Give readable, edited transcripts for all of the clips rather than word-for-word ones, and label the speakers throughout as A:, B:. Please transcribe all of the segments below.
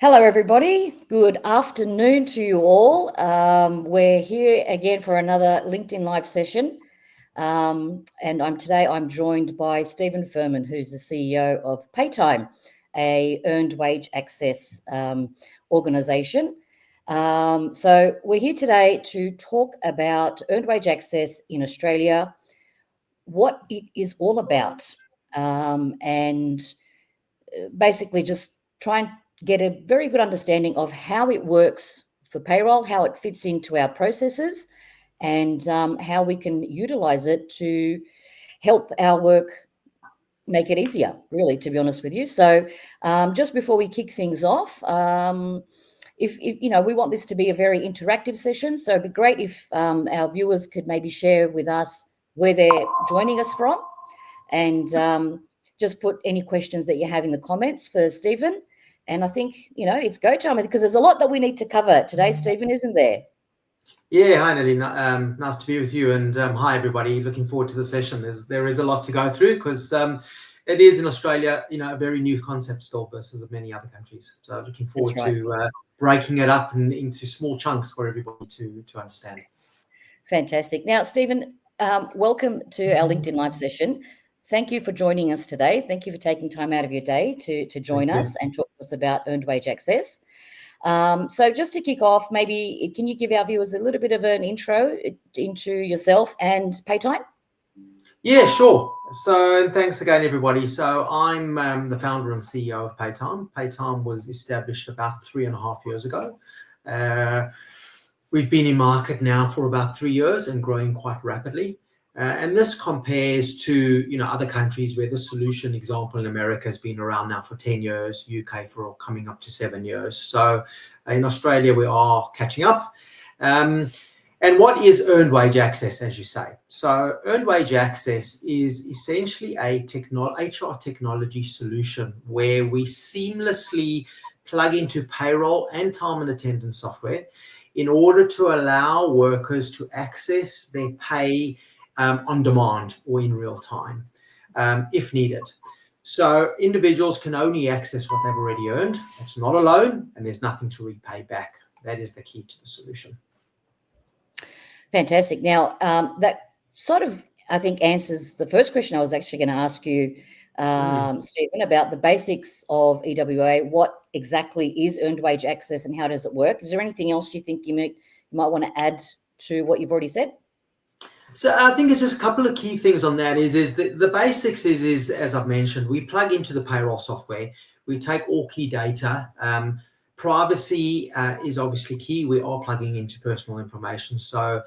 A: Hello, everybody. Good afternoon to you all. We're here again for another LinkedIn Live session. And today I'm joined by Stephen Furman, who's the CEO of Paytime, a earned wage access organization. So we're here today to talk about earned wage access in Australia, what it is all about, and basically just try and get a very good understanding of how it works for payroll, how it fits into our processes, and how we can utilize it to help our work make it easier, really, to be honest with you. So just before we kick things off, if you know, we want this to be a very interactive session, so it'd be great if our viewers could maybe share with us where they're joining us from, and just put any questions that you have in the comments for Stephen. And I think, you know, it's go time because there's a lot that we need to cover today, Stephen, isn't there?
B: Yeah, hi Nadine. Nice to be with you, and hi everybody. Looking forward to the session. There is a lot to go through because it is in Australia, you know, a very new concept still versus many other countries. So looking forward to breaking it up into small chunks for everybody to understand.
A: Fantastic. Now, Stephen, welcome to our LinkedIn Live session. Thank you for joining us today. Thank you for taking time out of your day to join us and talk to us about earned wage access. So just to kick off, maybe can you give our viewers a little bit of an intro into yourself and Paytime?
B: Yeah, sure. So thanks again, everybody. So I'm the founder and CEO of Paytime. Paytime was established about 3.5 years ago. We've been in market now for about 3 years and growing quite rapidly. And this compares to, you know, other countries where the solution example in America has been around now for 10 years, UK for coming up to 7 years. So in Australia, we are catching up. And what is earned wage access, as you say? So earned wage access is essentially a HR technology solution where we seamlessly plug into payroll and time and attendance software in order to allow workers to access their pay on demand or in real time, if needed. So individuals can only access what they've already earned. It's not a loan, and there's nothing to repay back. That is the key to the solution.
A: Fantastic. Now, that sort of, I think, answers the first question I was actually going to ask you, Stephen, about the basics of EWA. What exactly is earned wage access and how does it work? Is there anything else you think you might want to add to what you've already said?
B: So I think it's just a couple of key things on that is the basics is, as I've mentioned, we plug into the payroll software. We take all key data. Privacy is obviously key. We are plugging into personal information. So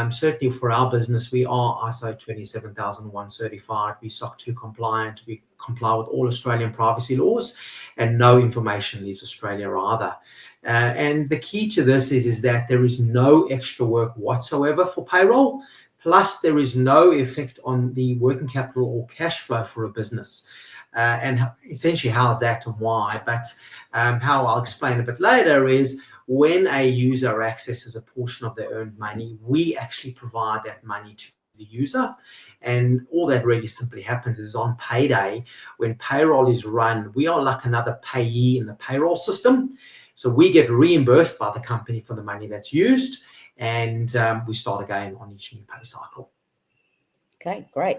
B: certainly for our business, we are ISO 27001 certified. We SOC 2 compliant. We comply with all Australian privacy laws, and no information leaves Australia either. And the key to this is that there is no extra work whatsoever for payroll. Plus, there is no effect on the working capital or cash flow for a business. And essentially, how is that and why? But how I'll explain a bit later is when a user accesses a portion of their earned money, we actually provide that money to the user. And all that really simply happens is on payday, when payroll is run, we are like another payee in the payroll system. So we get reimbursed by the company for the money that's used, and we start again on each new pay cycle.
A: Okay, great.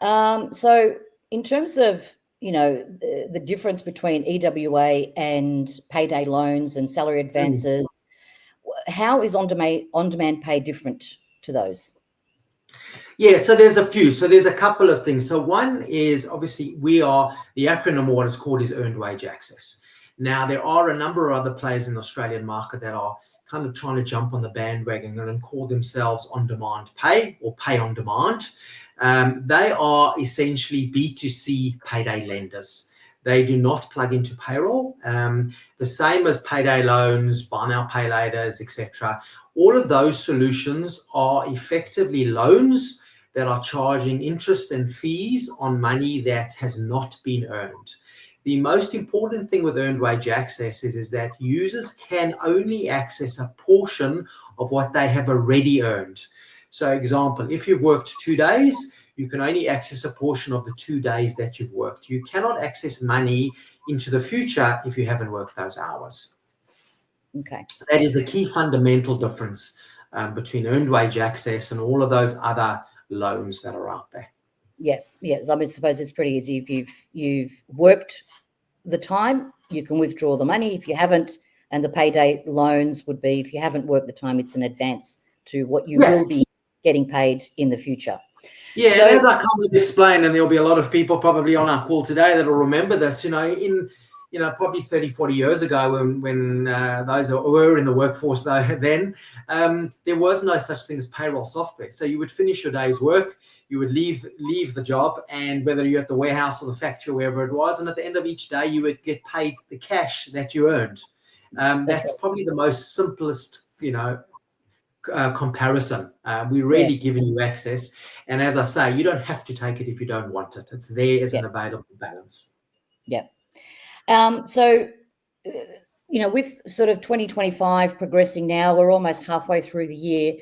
A: So in terms of, you know, the difference between EWA and payday loans and salary advances, how is on-demand pay different to those?
B: Yeah, so there's a few. So there's a couple of things. So one is obviously the acronym, what it's called is earned wage access. Now, there are a number of other players in the Australian market that are kind of trying to jump on the bandwagon and call themselves on-demand pay or pay on demand. They are essentially B2C payday lenders. They do not plug into payroll. The same as payday loans, buy now, pay laters, etc. All of those solutions are effectively loans that are charging interest and fees on money that has not been earned. The most important thing with earned wage access is that users can only access a portion of what they have already earned. So example, if you've worked 2 days, you can only access a portion of the 2 days that you've worked. You cannot access money into the future if you haven't worked those hours.
A: Okay.
B: That is the key fundamental difference between earned wage access and all of those other loans that are out there.
A: Yeah. I mean, I suppose it's pretty easy. If you've worked the time, you can withdraw the money. If you haven't, and the payday loans would be, if you haven't worked the time, it's an advance to what you will be getting paid in the future.
B: Yeah,
A: So,
B: and as I kind of explained, and there'll be a lot of people probably on our call today that'll remember this, probably 30, 40 years ago when those were in the workforce then, there was no such thing as payroll software. So you would finish your day's work, you would leave the job, and whether you're at the warehouse or the factory, wherever it was, and at the end of each day, you would get paid the cash that you earned. That's right. Probably the most simplest, comparison. We're really giving you access, and as I say, you don't have to take it if you don't want it. It's there as an available balance.
A: So with sort of 2025 progressing now, we're almost halfway through the year,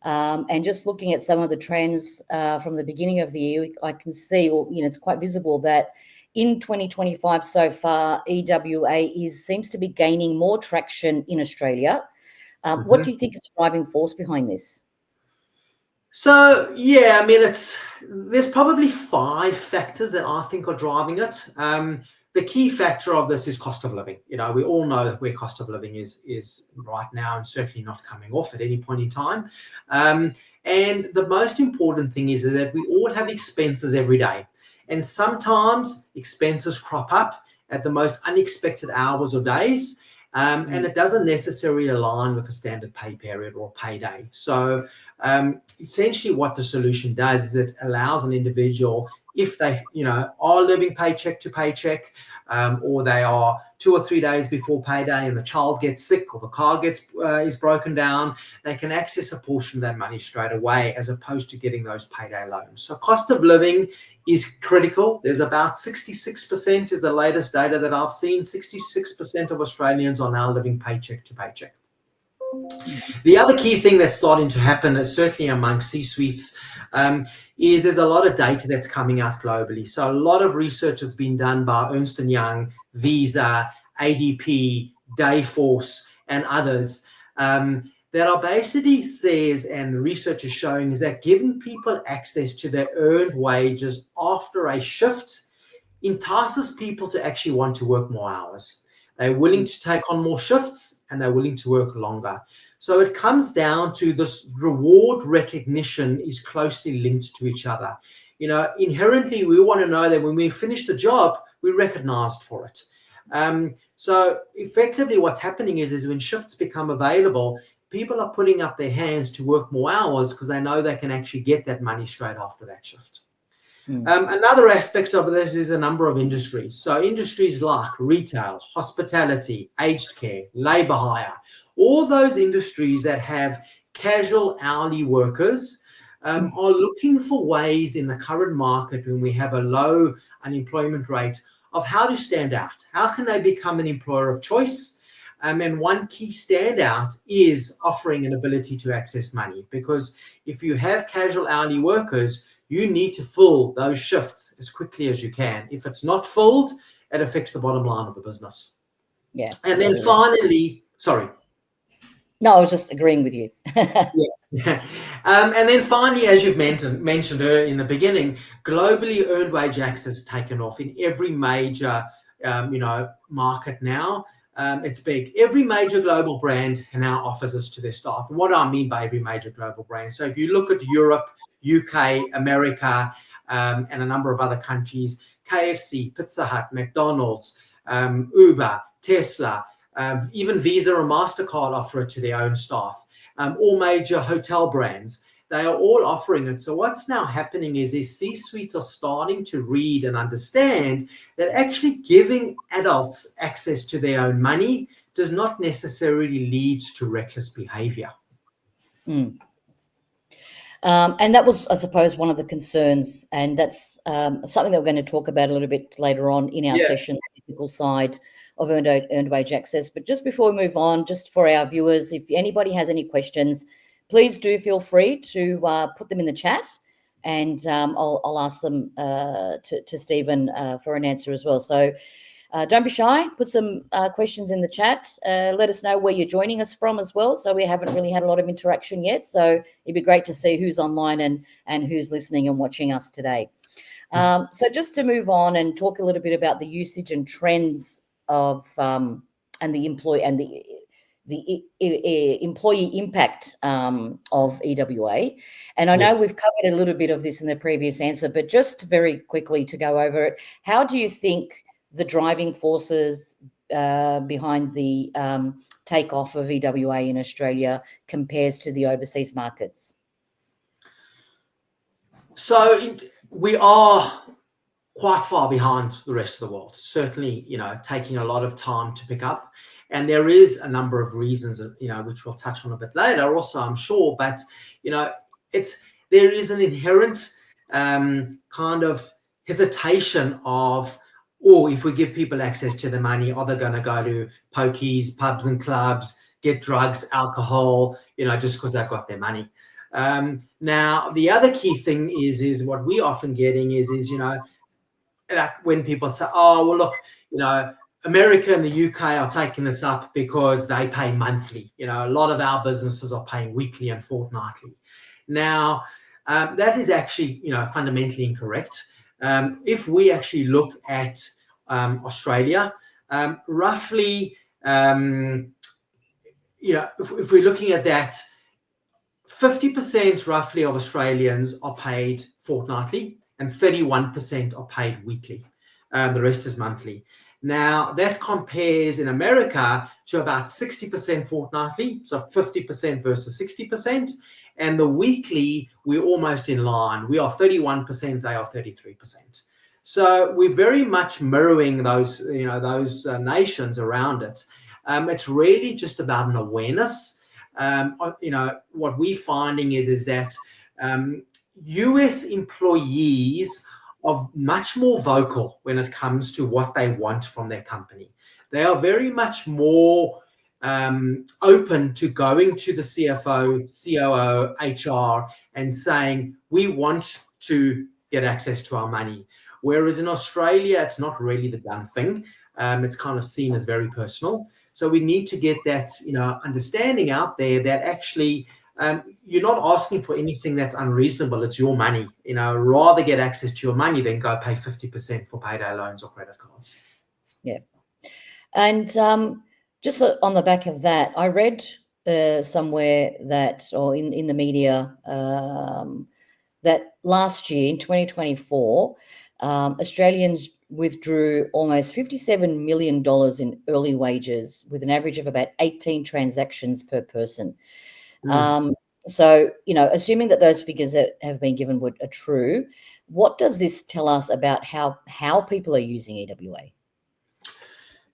A: and just looking at some of the trends from the beginning of the year, I can see, it's quite visible that in 2025 so far, EWA seems to be gaining more traction in Australia. What do you think is the driving force behind this?
B: So, I mean, there's probably 5 factors that I think are driving it. The key factor of this is cost of living. We all know where cost of living is right now, and certainly not coming off at any point in time. And the most important thing is that we all have expenses every day. And sometimes expenses crop up at the most unexpected hours or days. And it doesn't necessarily align with a standard pay period or payday. So essentially what the solution does is it allows an individual, if they are living paycheck to paycheck, or they are 2 or 3 days before payday and the child gets sick or the car is broken down, they can access a portion of that money straight away, as opposed to getting those payday loans. So cost of living is critical. There's about 66% is the latest data that I've seen. 66% of Australians are now living paycheck to paycheck. The other key thing that's starting to happen, certainly among C-suites, is there's a lot of data that's coming out globally. So a lot of research has been done by Ernst & Young, Visa, ADP, Dayforce, and others, that are basically says, and research is showing, is that giving people access to their earned wages after a shift entices people to actually want to work more hours. They're willing to take on more shifts, and they're willing to work longer. So it comes down to this reward recognition is closely linked to each other. Inherently, we want to know that when we finish the job, we're recognized for it. So effectively what's happening is when shifts become available, people are putting up their hands to work more hours because they know they can actually get that money straight after that shift. Another aspect of this is a number of industries. So industries like retail, hospitality, aged care, labor hire, all those industries that have casual hourly workers are looking for ways in the current market, when we have a low unemployment rate, of how to stand out. How can they become an employer of choice? And one key standout is offering an ability to access money, because if you have casual hourly workers, you need to fill those shifts as quickly as you can. If it's not filled, it affects the bottom line of the business.
A: Yeah.
B: And then finally, sorry.
A: No, I was just agreeing with you.
B: Yeah. And then finally, as you've mentioned in the beginning, globally earned wage access taken off in every major market now. It's big. Every major global brand now offers this to their staff. And what do I mean by every major global brand? So if you look at Europe, UK, America, and a number of other countries, KFC, Pizza Hut, McDonald's, Uber, Tesla, even Visa and MasterCard offer it to their own staff. All major hotel brands, they are all offering it. So what's now happening is C-suites are starting to read and understand that actually giving adults access to their own money does not necessarily lead to reckless behavior.
A: And that was, I suppose, one of the concerns, and that's something that we're going to talk about a little bit later on in our session, the technical side of earned wage access. But just before we move on, just for our viewers, if anybody has any questions, please do feel free to put them in the chat, and I'll ask them to Stephen for an answer as well. So Don't be shy. Put some questions in the chat. Let us know where you're joining us from as well. So we haven't really had a lot of interaction yet. So it'd be great to see who's online and who's listening and watching us today. So just to move on and talk a little bit about the usage and trends of and the employee and the employee impact of EWA. And I know
B: Yes.
A: we've covered a little bit of this in the previous answer, but just very quickly to go over it, how do you think the driving forces behind the takeoff of EWA in Australia compares to the overseas markets?
B: So we are quite far behind the rest of the world. Certainly, taking a lot of time to pick up. And there is a number of reasons, which we'll touch on a bit later also, I'm sure. But, there is an inherent kind of hesitation of, if we give people access to the money, are they going to go to pokies, pubs and clubs, get drugs, alcohol, just because they've got their money. Now, the other key thing is what we're often getting is like when people say, oh, well, look, America and the UK are taking this up because they pay monthly. A lot of our businesses are paying weekly and fortnightly. Now, that is actually, fundamentally incorrect. If we actually look at Australia, roughly, if we're looking at that, 50% roughly of Australians are paid fortnightly and 31% are paid weekly. The rest is monthly. Now, that compares in America to about 60% fortnightly, so 50% versus 60%. And the weekly, we're almost in line. We are 31%, they are 33%. So we're very much mirroring those nations around it. It's really just about an awareness. What we're finding is that US employees are much more vocal when it comes to what they want from their company. They are very much more open to going to the CFO, COO, HR and saying, we want to get access to our money. Whereas in Australia, it's not really the done thing. It's kind of seen as very personal. So we need to get that, understanding out there that actually you're not asking for anything that's unreasonable. It's your money. Rather get access to your money than go pay 50% for payday loans or credit cards.
A: Yeah. And just on the back of that, I read somewhere that, or in the media, that last year in 2024, Australians withdrew almost $57 million in early wages with an average of about 18 transactions per person. So, assuming that those figures that have been given are true, what does this tell us about how people are using EWA?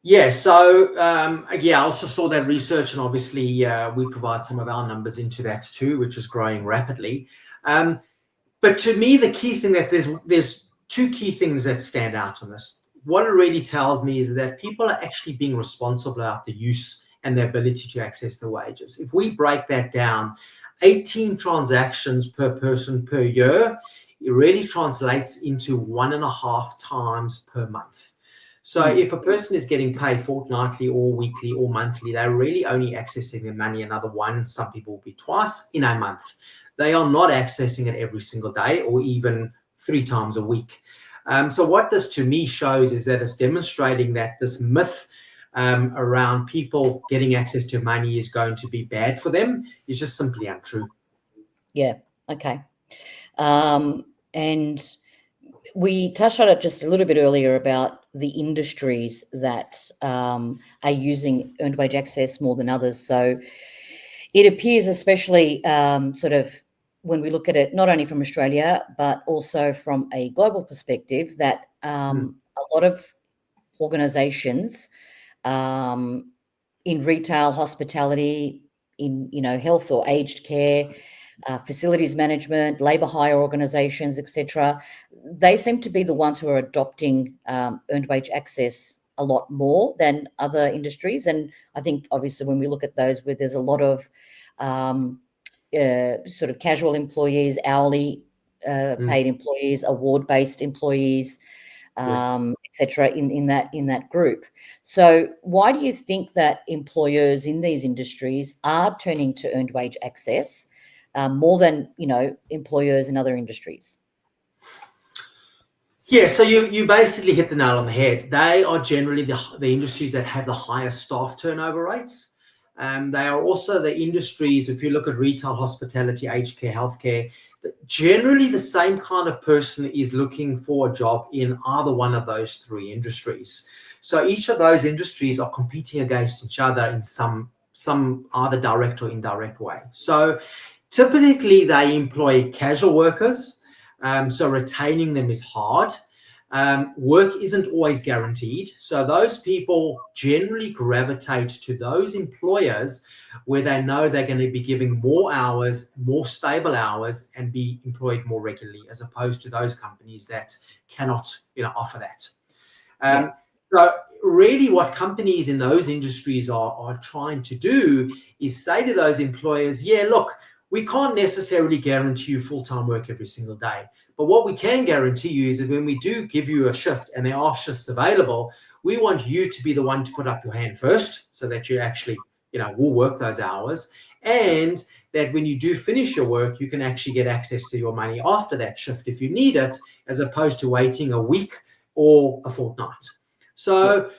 B: Yeah, so I also saw that research, and obviously we provide some of our numbers into that too, which is growing rapidly. But to me, the key thing that there's two key things that stand out on this. What it really tells me is that people are actually being responsible about the use and the ability to access the wages. If we break that down, 18 transactions per person per year, it really translates into 1.5 times per month. So if a person is getting paid fortnightly or weekly or monthly, they're really only accessing their money another one, some people will be twice in a month. They are not accessing it every single day or even 3 times a week. So what this to me shows is that it's demonstrating that this myth around people getting access to money is going to be bad for them is just simply untrue.
A: Yeah, okay. And we touched on it just a little bit earlier about the industries that are using earned wage access more than others. So it appears, especially sort of when we look at it, not only from Australia, but also from a global perspective, that a lot of organisations in retail, hospitality, in health or aged care, facilities management, labour hire organisations, etc., they seem to be the ones who are adopting earned wage access a lot more than other industries. And I think obviously when we look at those where there's a lot of sort of casual employees, hourly paid employees, award-based employees, etc. In that group. So why do you think that employers in these industries are turning to earned wage access more than employers in other industries?
B: Yeah, so you basically hit the nail on the head. They are generally the industries that have the highest staff turnover rates. They are also the industries, if you look at retail, hospitality, aged care, healthcare, generally the same kind of person is looking for a job in either one of those three industries. So each of those industries are competing against each other in some either direct or indirect way. So typically they employ casual workers. So retaining them is hard. Work isn't always guaranteed. So those people generally gravitate to those employers where they know they're going to be giving more hours, more stable hours, and be employed more regularly, as opposed to those companies that cannot, offer that. So really what companies in those industries are trying to do is say to those employers, yeah, look, we can't necessarily guarantee you full-time work every single day. But what we can guarantee you is that when we do give you a shift and there are shifts available, we want you to be the one to put up your hand first so that you actually, will work those hours. And that when you do finish your work, you can actually get access to your money after that shift if you need it, as opposed to waiting a week or a fortnight. So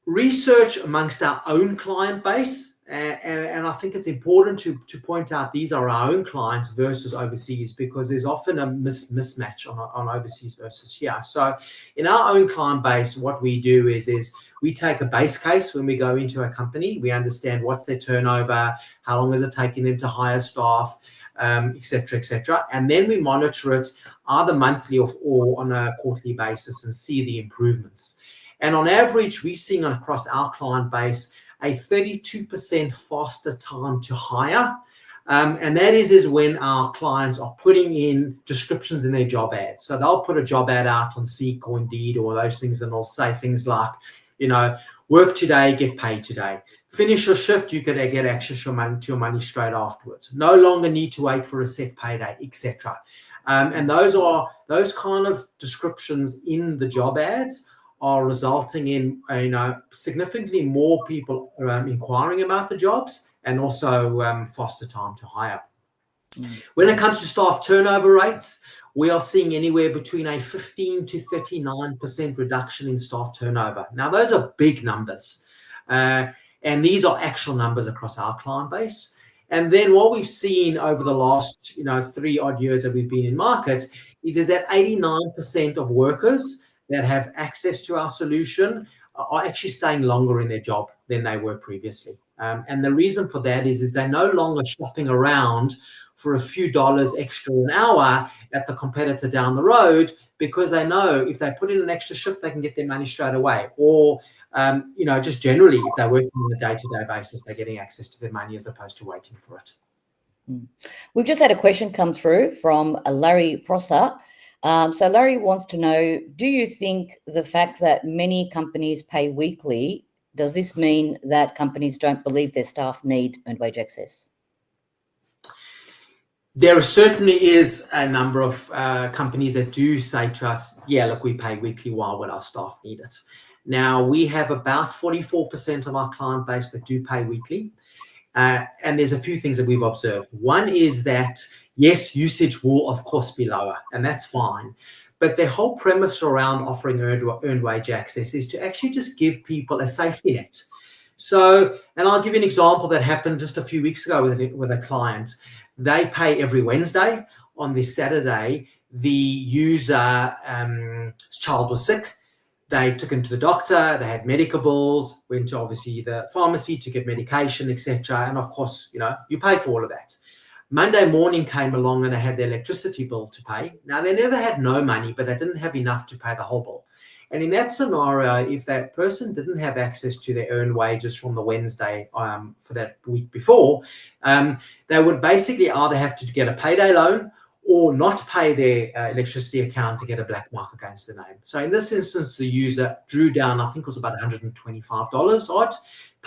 B: research amongst our own client base, and I think it's important to point out these are our own clients versus overseas, because there's often a mismatch on overseas versus here. So in our own client base, what we do is we take a base case when we go into a company. We understand what's their turnover, how long is it taking them to hire staff, et cetera, and then we monitor it either monthly or on a quarterly basis and see the improvements. And on average, we're seeing across our client base a 32% faster time to hire. And that is when our clients are putting in descriptions in their job ads. So they'll put a job ad out on Seek or Indeed or those things, and they'll say things like, work today, get paid today. Finish your shift, you could get access to your money straight afterwards. No longer need to wait for a set payday, etc. And those kind of descriptions in the job ads are resulting in significantly more people inquiring about the jobs, and also faster time to hire. When it comes to staff turnover rates, we are seeing anywhere between a 15 to 39% reduction in staff turnover. Now, those are big numbers, and these are actual numbers across our client base. And then what we've seen over the last 3 odd years that we've been in market is that 89% of workers that have access to our solution are actually staying longer in their job than they were previously. And the reason for that is they're no longer shopping around for a few dollars extra an hour at the competitor down the road, because they know if they put in an extra shift, they can get their money straight away. Or, just generally, if they're working on a day-to-day basis, they're getting access to their money as opposed to waiting for it.
A: We've just had a question come through from Larry Prosser. So Larry wants to know, do you think the fact that many companies pay weekly, does this mean that companies don't believe their staff need earned wage access?
B: There certainly is a number of companies that do say to us, yeah, look, we pay weekly, why would our staff need it? Now, we have about 44% of our client base that do pay weekly. And there's a few things that we've observed. One is that, yes, usage will, of course, be lower, and that's fine. But the whole premise around offering earned wage access is to actually just give people a safety net. So, and I'll give you an example that happened just a few weeks ago with a client. They pay every Wednesday. On this Saturday, the user's child was sick. They took him to the doctor, they had medical bills, went to obviously the pharmacy to get medication, etc. And of course, you pay for all of that. Monday morning came along and they had their electricity bill to pay. Now, they never had no money, but they didn't have enough to pay the whole bill. And in that scenario, if that person didn't have access to their earned wages from the Wednesday for that week before, they would basically either have to get a payday loan or not pay their electricity account to get a black mark against the name. So in this instance, the user drew down, I think it was about $125 odd,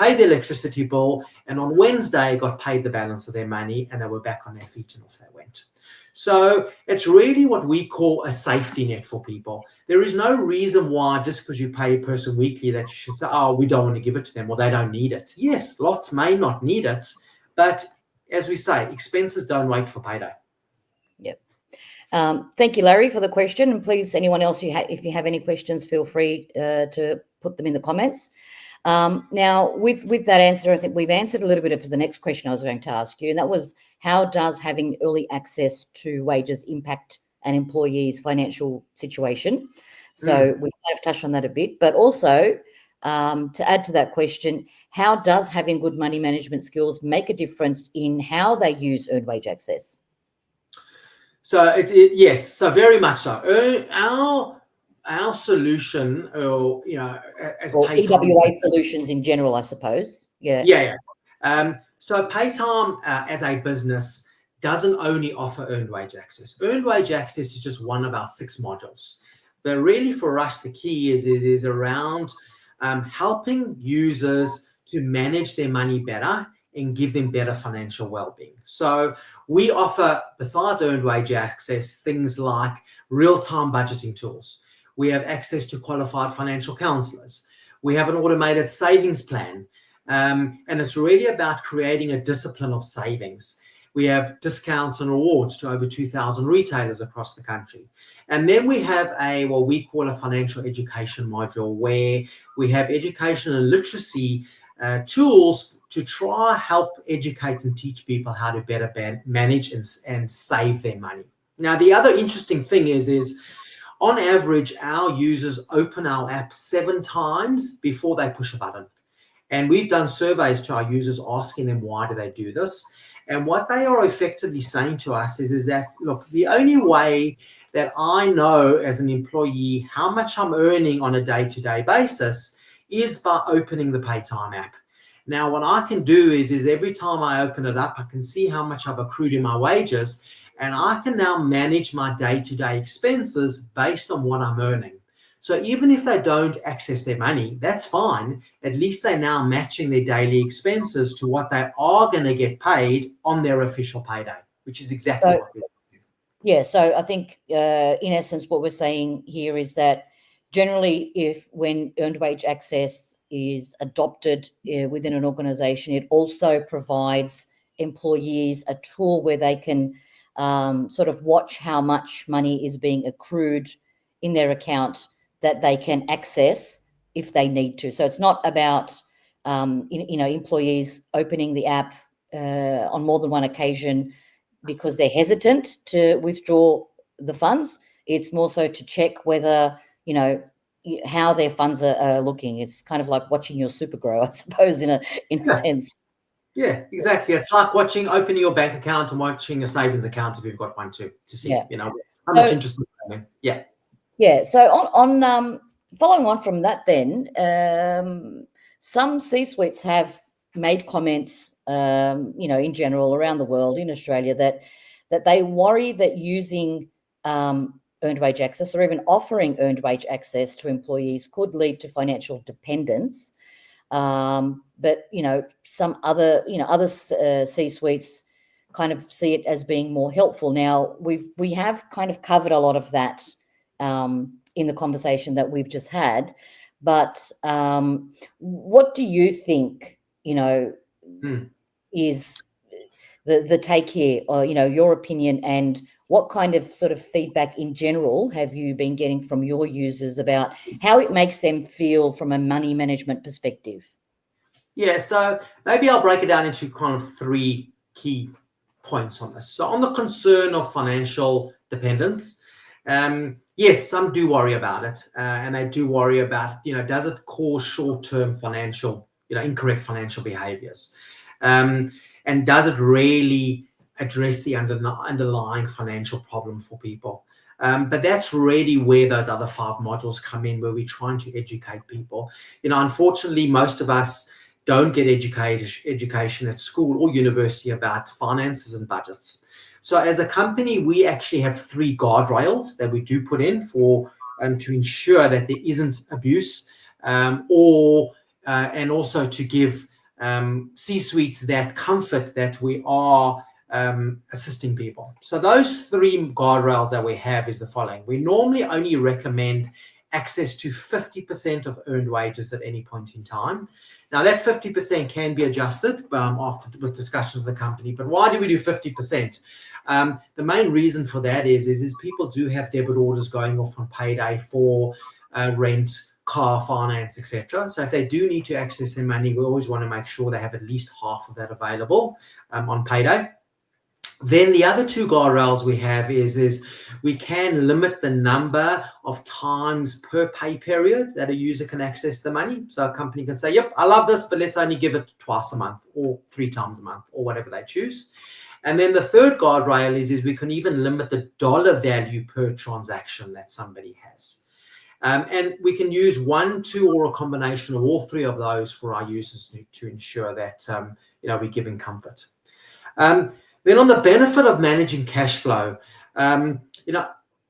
B: paid the electricity bill, and on Wednesday got paid the balance of their money, and they were back on their feet and off they went. So it's really what we call a safety net for people. There is no reason why just because you pay a person weekly that you should say, oh, we don't want to give it to them or they don't need it. Yes, lots may not need it, but as we say, expenses don't wait for payday.
A: Yep. Thank you, Larry, for the question. And please, anyone else, if you have any questions, feel free to put them in the comments. Now, with that answer, I think we've answered a little bit of the next question I was going to ask you, and that was, how does having early access to wages impact an employee's financial situation? So we've kind of touched on that a bit, but also to add to that question, how does having good money management skills make a difference in how they use earned wage access?
B: So yes, so very much so. Our solution, or as Paytime,
A: EWA solutions in general, I suppose.
B: Yeah. So Paytime as a business doesn't only offer earned wage access. Earned wage access is just one of our 6 modules. But really for us, the key is around helping users to manage their money better and give them better financial well-being. So we offer, besides earned wage access, things like real-time budgeting tools. We have access to qualified financial counselors. We have an automated savings plan. And it's really about creating a discipline of savings. We have discounts and rewards to over 2,000 retailers across the country. And then we have what we call a financial education module, where we have education and literacy tools to try help educate and teach people how to better manage and save their money. Now, the other interesting thing is on average, our users open our app 7 times before they push a button. And we've done surveys to our users asking them, why do they do this? And what they are effectively saying to us is that, look, the only way that I know as an employee how much I'm earning on a day-to-day basis is by opening the Paytime app. Now, what I can do is every time I open it up, I can see how much I've accrued in my wages, and I can now manage my day-to-day expenses based on what I'm earning. So even if they don't access their money, that's fine. At least they're now matching their daily expenses to what they are going to get paid on their official payday, which is exactly what we do.
A: Yeah, so I think in essence what we're saying here is that generally when earned wage access is adopted within an organization, it also provides employees a tool where they can sort of watch how much money is being accrued in their account that they can access if they need to. So it's not about employees opening the app on more than one occasion because they're hesitant to withdraw the funds. It's more so to check whether how their funds are looking. It's kind of like watching your super grow, I suppose, in a sense.
B: Yeah, exactly. It's like opening your bank account and watching a savings account if you've got one to see, how much interest is coming. Yeah.
A: Yeah. So on following on from that, then some C-suites have made comments, in general around the world, in Australia, that they worry that using earned wage access or even offering earned wage access to employees could lead to financial dependence. But some other C-suites kind of see it as being more helpful. Now we have kind of covered a lot of that in the conversation that we've just had, but what do you think is the take here, or your opinion, and what kind of sort of feedback in general have you been getting from your users about how it makes them feel from a money management perspective?
B: Yeah, so maybe I'll break it down into kind of 3 key points on this. So on the concern of financial dependence, yes, some do worry about it, and they do worry about, does it cause short-term financial, incorrect financial behaviors? And does it really address the underlying financial problem for people? But that's really where those other 5 modules come in, where we're trying to educate people. Unfortunately, most of us don't get education at school or university about finances and budgets. So as a company, we actually have 3 guardrails that we do put in for to ensure that there isn't abuse, and also to give C-suites that comfort that we are assisting people. So those three guardrails that we have is the following. We normally only recommend access to 50% of earned wages at any point in time. Now that 50% can be adjusted after with discussions with the company, but why do we do 50%? The main reason for that is people do have debit orders going off on payday for rent, car finance, etc. So if they do need to access their money, we always want to make sure they have at least half of that available on payday. Then the other two guardrails we have is we can limit the number of times per pay period that a user can access the money. So a company can say, yep, I love this, but let's only give it twice a month or 3 times a month or whatever they choose. And then the third guardrail is we can even limit the dollar value per transaction that somebody has. And we can use 1, 2, or a combination of all three of those for our users to ensure that we're giving comfort. Then on the benefit of managing cash flow,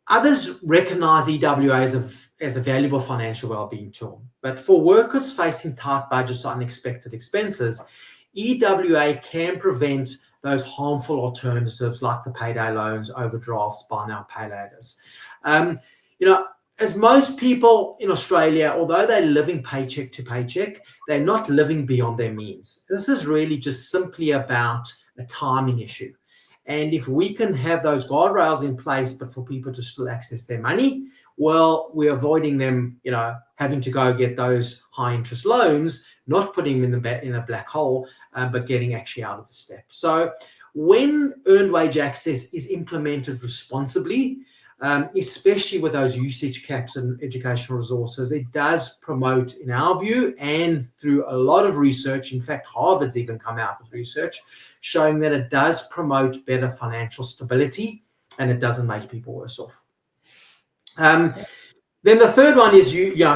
B: others recognize EWA as a valuable financial wellbeing tool. But for workers facing tight budgets or unexpected expenses, EWA can prevent those harmful alternatives like the payday loans, overdrafts, buy now, pay laters. As most people in Australia, although they're living paycheck to paycheck, they're not living beyond their means. This is really just simply about a timing issue. And if we can have those guardrails in place, but for people to still access their money, well, we're avoiding them, having to go get those high interest loans, not putting them in a black hole, but getting actually out of the step. So when earned wage access is implemented responsibly, especially with those usage caps and educational resources, it does promote, in our view, and through a lot of research, in fact, Harvard's even come out with research, showing that it does promote better financial stability and it doesn't make people worse off. Then the third one is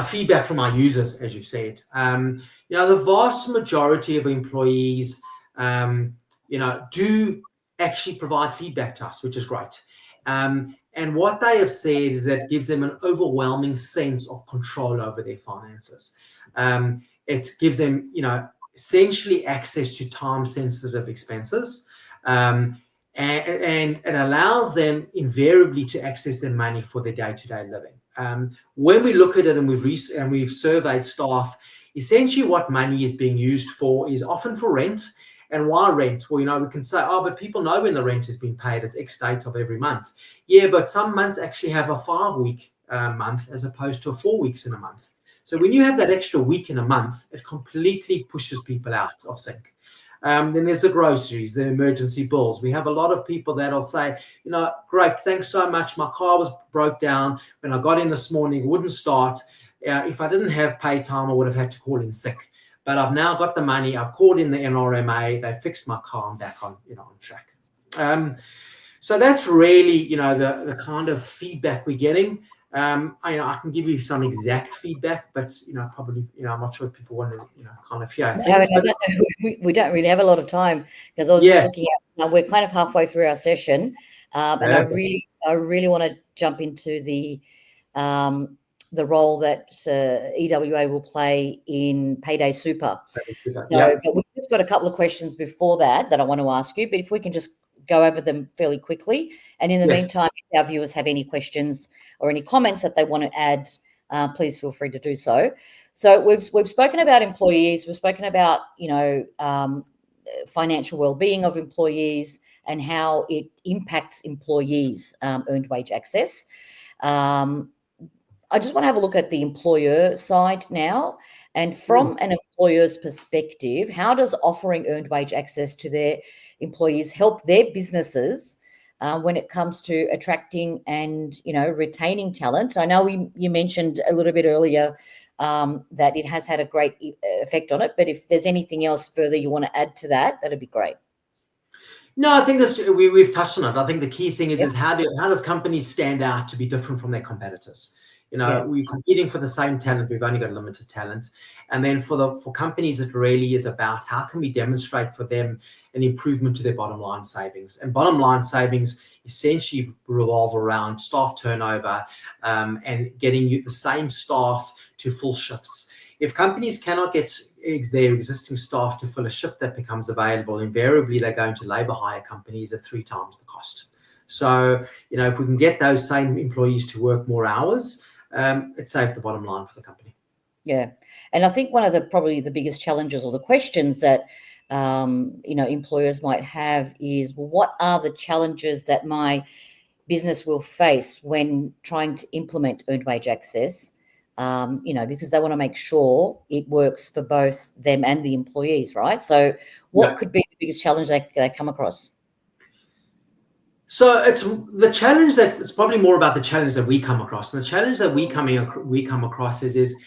B: feedback from our users, as you've said. The vast majority of employees, do actually provide feedback to us, which is great. And what they have said is that gives them an overwhelming sense of control over their finances. It gives them, essentially access to time-sensitive expenses, and it allows them invariably to access their money for their day-to-day living. When we look at it and we've surveyed staff, essentially what money is being used for is often for rent. And why rent? Well, we can say, but people know when the rent has been paid. It's X date of every month. Yeah, but some months actually have a 5-week month as opposed to 4 weeks in a month. So when you have that extra week in a month, it completely pushes people out of sync. Then there's the groceries, the emergency bills. We have a lot of people that'll say, great, thanks so much. My car was broke down. When I got in this morning, it wouldn't start. If I didn't have Paytime, I would have had to call in sick. But I've now got the money. I've called in the NRMA. They fixed my car. I'm back on track. So that's really, the kind of feedback we're getting. I can give you some exact feedback, but probably, I'm not sure if people want to, kind of hear things.
A: We don't really have a lot of time because I was just looking at. We're kind of halfway through our session, and I really want to jump into the role that EWA will play in Payday Super. But we've just got a couple of questions before that I want to ask you, but if we can just go over them fairly quickly. And in the meantime, if our viewers have any questions or any comments that they want to add, please feel free to do so. So we've spoken about employees. We've spoken about, financial well-being of employees and how it impacts employees' earned wage access. I just want to have a look at the employer side now. And from an employer's perspective, how does offering earned wage access to their employees help their businesses when it comes to attracting and, retaining talent? I know you mentioned a little bit earlier that it has had a great effect on it, but if there's anything else further you want to add to that, that'd be great.
B: No, I think we've touched on it. I think the key thing is how does companies stand out to be different from their competitors? We're competing for the same talent. We've only got limited talent. And then for companies, it really is about how can we demonstrate for them an improvement to their bottom line savings. And bottom line savings essentially revolve around staff turnover and getting the same staff to full shifts. If companies cannot get their existing staff to fill a shift that becomes available, invariably they're going to labour hire companies at 3 times the cost. So, if we can get those same employees to work more hours, it saves the bottom line for the company.
A: Yeah. And I think one of probably the biggest challenges or the questions that, employers might have is, well, what are the challenges that my business will face when trying to implement earned wage access? Because they want to make sure it works for both them and the employees, right? So what could be the biggest challenge they come across?
B: So it's probably more about the challenge that we come across. And the challenge that we come across is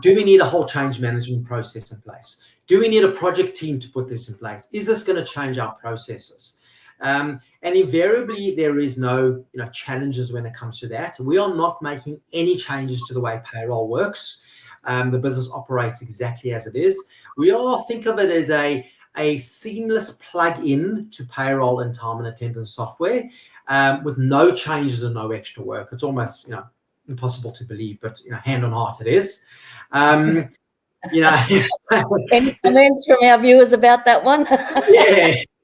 B: do we need a whole change management process in place? Do we need a project team to put this in place? Is this going to change our processes? And invariably, there is no challenges when it comes to that. We are not making any changes to the way payroll works. The business operates exactly as it is. We all think of it as a seamless plug-in to payroll and time and attendance software with no changes and no extra work. It's almost impossible to believe, but hand on heart, it is.
A: Any comments from our viewers about that one?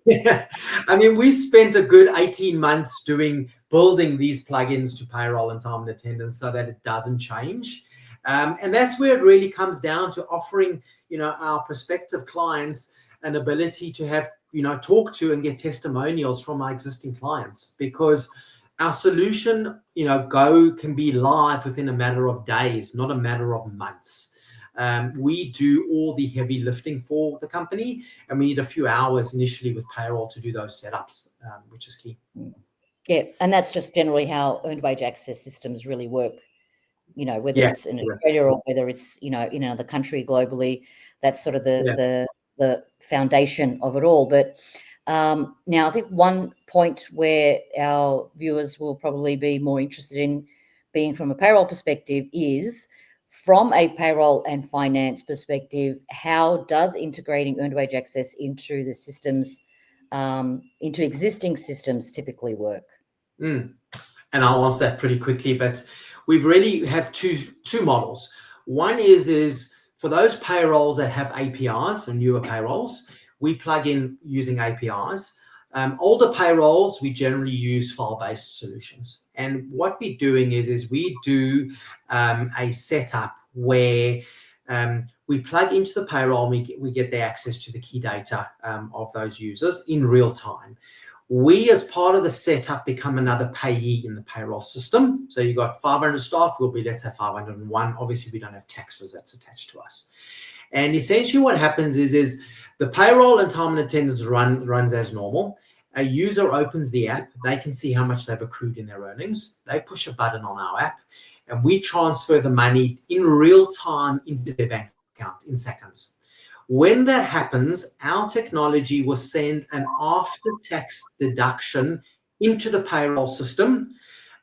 B: Yeah. I mean, we spent a good 18 months building these plugins to payroll and time and attendance so that it doesn't change. And that's where it really comes down to offering, our prospective clients an ability to have, talk to and get testimonials from our existing clients, because our solution, can be live within a matter of days, not a matter of months. We do all the heavy lifting for the company, and we need a few hours initially with payroll to do those setups, which is key.
A: Yeah, and that's just generally how earned wage access systems really work. Whether it's in Australia or whether it's in another country globally, that's sort of the foundation of it all. But now I think one point where our viewers will probably be more interested in being from a payroll perspective is, from a payroll and finance perspective, how does integrating earned wage access into the systems, into existing systems, typically work?
B: And I'll answer that pretty quickly, but we really have two models. One is for those payrolls that have APIs and newer payrolls, we plug in using APIs. Older payrolls, we generally use file-based solutions. And what we're doing is we do a setup where we plug into the payroll, and we get the access to the key data of those users in real time. We, as part of the setup, become another payee in the payroll system. So you've got 500 staff, we'll be, let's say, 501. Obviously, we don't have taxes that's attached to us. And essentially what happens is the payroll and time and attendance runs as normal. A user opens the app, they can see how much they've accrued in their earnings. They push a button on our app, and we transfer the money in real time into their bank account in seconds. When that happens, our technology will send an after-tax deduction into the payroll system,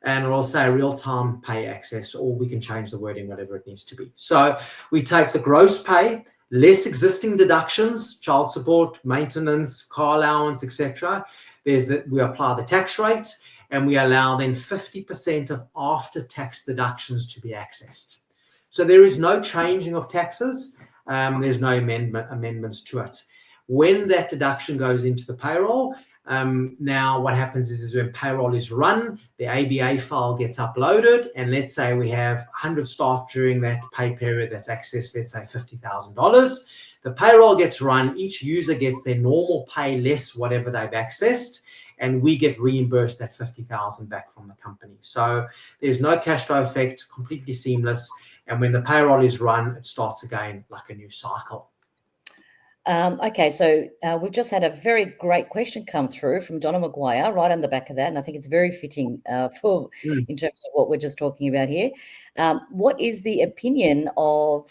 B: and it'll say real-time pay access, or we can change the wording, whatever it needs to be. So we take the gross pay, less existing deductions, child support, maintenance, car allowance, etc. We apply the tax rate, and we allow then 50% of after-tax deductions to be accessed. So there is no changing of taxes. There's no amendments to it. When that deduction goes into the payroll, now what happens is when payroll is run, the ABA file gets uploaded, and let's say we have 100 staff during that pay period that's accessed, let's say $50,000. The payroll gets run, each user gets their normal pay less whatever they've accessed, and we get reimbursed that $50,000 back from the company. So there's no cash flow effect, completely seamless. And when the payroll is run, it starts again like a new cycle.
A: Okay, so we've just had a very great question come through from Donna Maguire right on the back of that, and I think it's very fitting in terms of what we're just talking about here. What is the opinion of,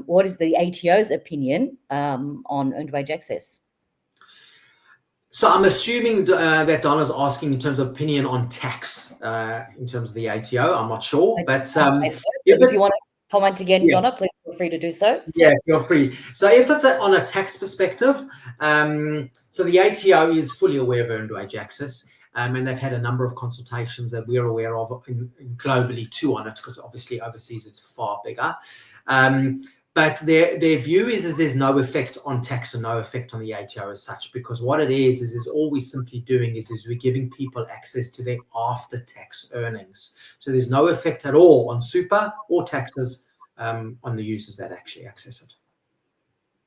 A: what is the ATO's opinion on earned wage access?
B: So I'm assuming that Donna's asking in terms of opinion on tax, in terms of the ATO. I'm not sure, but
A: if you want to comment again, Donna, please feel free to do so.
B: Yeah, feel free. So if it's on a tax perspective, so the ATO is fully aware of earned wage access, and they've had a number of consultations that we're aware of globally too on it, because obviously overseas it's far bigger. But their view is there's no effect on tax and no effect on the ATO as such, because what it is all we're simply doing is we're giving people access to their after-tax earnings. So there's no effect at all on super or taxes on the users that actually access it.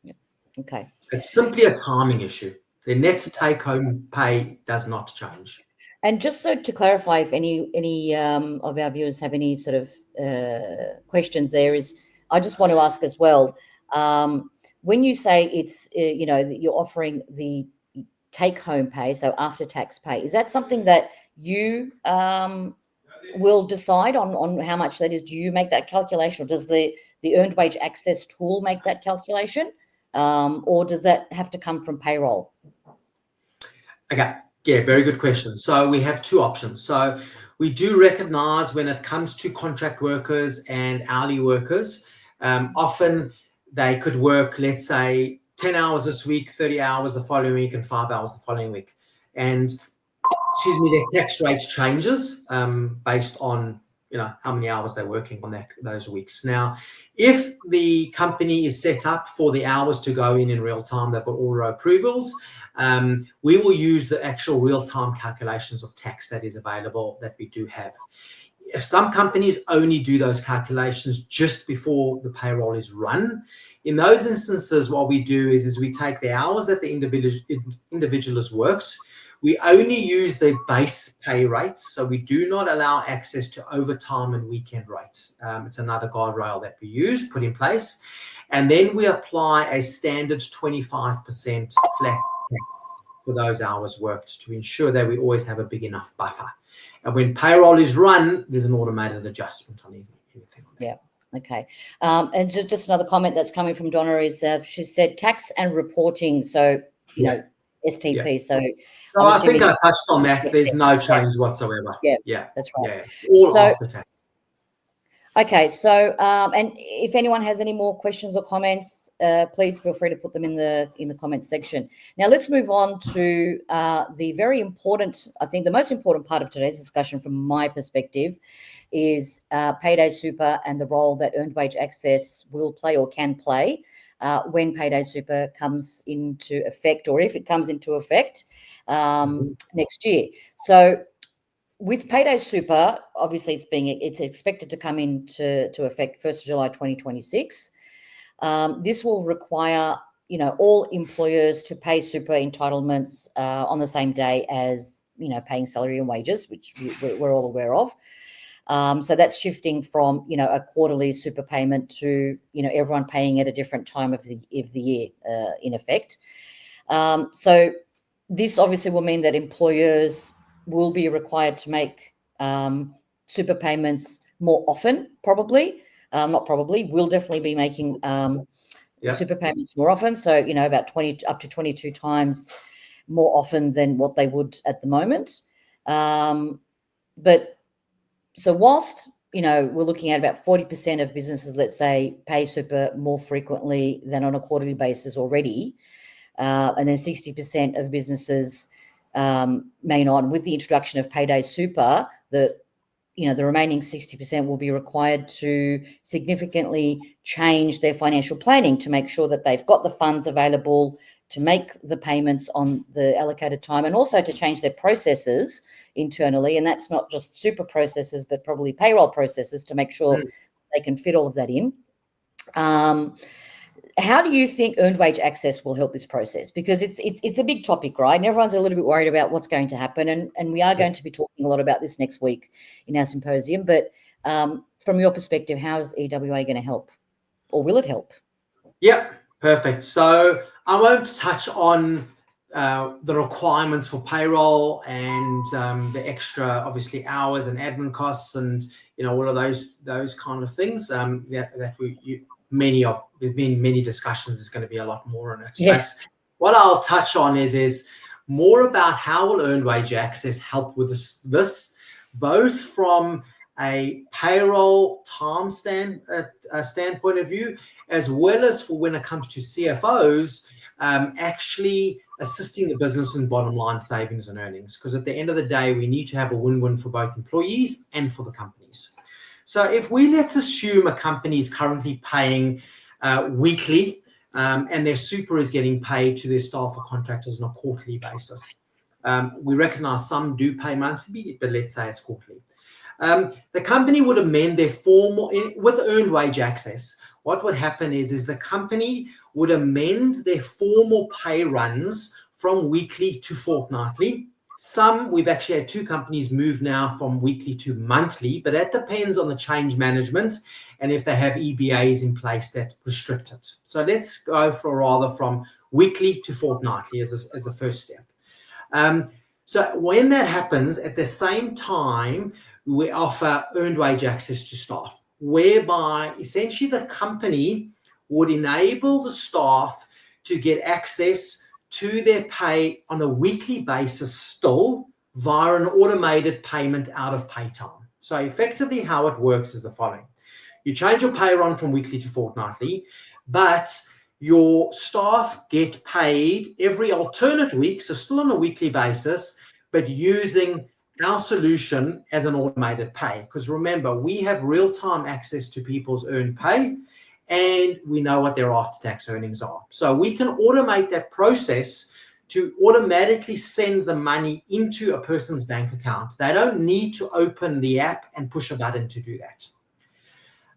A: Yeah. Okay.
B: It's simply a timing issue. The net take-home pay does not change.
A: And just so to clarify, if any of our viewers have any sort of questions, I just want to ask as well. When you say it's you're offering the take-home pay, so after-tax pay, is that something that you will decide on how much that is? Do you make that calculation, or does the earned wage access tool make that calculation, or does that have to come from payroll?
B: Okay. Yeah, very good question. So we have two options. So we do recognize when it comes to contract workers and hourly workers, often they could work, let's say, 10 hours this week, 30 hours the following week, and 5 hours the following week. And, their tax rate changes based on, how many hours they're working on those weeks. Now, if the company is set up for the hours to go in real time, they've got all approvals, we will use the actual real-time calculations of tax that is available that we do have. If some companies only do those calculations just before the payroll is run, in those instances, what we do is we take the hours that the individual has worked. We only use their base pay rates, so we do not allow access to overtime and weekend rates. It's another guardrail that we put in place. And then we apply a standard 25% flat tax for those hours worked to ensure that we always have a big enough buffer. And when payroll is run, there's an automated adjustment on anything on that.
A: Yeah. Okay. And just another comment that's coming from Donna is she said tax and reporting. So, STP.
B: Yeah. So I think I touched on that. There's no change whatsoever.
A: Yeah, that's right.
B: Yeah. All after tax.
A: Okay, so and if anyone has any more questions or comments, please feel free to put them in the comments section. Now let's move on to the very important, I think the most important part of today's discussion from my perspective is payday super and the role that earned wage access will play or can play when payday super comes into effect, or if it comes into effect next year. So with payday super, obviously it's expected to come into effect 1st of July 2026. This will require all employers to pay super entitlements on the same day as paying salary and wages, which we're all aware of. So that's shifting from a quarterly super payment to everyone paying at a different time of the year in effect. So this obviously will mean that employers will be required to make super payments more often, will definitely be making super payments more often. So, about 20 up to 22 times more often than what they would at the moment. But so whilst, we're looking at about 40% of businesses, let's say, pay super more frequently than on a quarterly basis already, and then 60% of businesses may not. With the introduction of payday super, the remaining 60% will be required to significantly change their financial planning to make sure that they've got the funds available to make the payments on the allocated time, and also to change their processes internally. And that's not just super processes, but probably payroll processes to make sure they can fit all of that in. How do you think earned wage access will help this process? Because it's a big topic, right? And everyone's a little bit worried about what's going to happen. And we are going to be talking a lot about this next week in our symposium. But from your perspective, how is EWA going to help, or will it help?
B: Yeah, perfect. So I won't touch on the requirements for payroll and the extra, obviously, hours and admin costs and all of those kind of things. There's been many discussions. There's going to be a lot more on it.
A: Yeah.
B: But what I'll touch on is more about how will earned wage access help with this both from a payroll time standpoint of view, as well as for when it comes to CFOs actually assisting the business in bottom line savings and earnings. Because at the end of the day, we need to have a win-win for both employees and for the companies. So if let's assume a company is currently paying weekly, and their super is getting paid to their staff or contractors on a quarterly basis. We recognize some do pay monthly, but let's say it's quarterly. The company would amend their formal, with earned wage access. What would happen is the company would amend their formal pay runs from weekly to fortnightly. We've actually had 2 companies move now from weekly to monthly, but that depends on the change management and if they have EBAs in place that restrict it. So let's go from weekly to fortnightly as the first step. So when that happens, at the same time, we offer earned wage access to staff, whereby essentially the company would enable the staff to get access to their pay on a weekly basis still via an automated payment out of Paytime. So effectively how it works is the following. You change your pay run from weekly to fortnightly, but your staff get paid every alternate week, so still on a weekly basis, but using our solution as an automated pay. Because remember, we have real-time access to people's earned pay, and we know what their after-tax earnings are. So we can automate that process to automatically send the money into a person's bank account. They don't need to open the app and push a button to do that.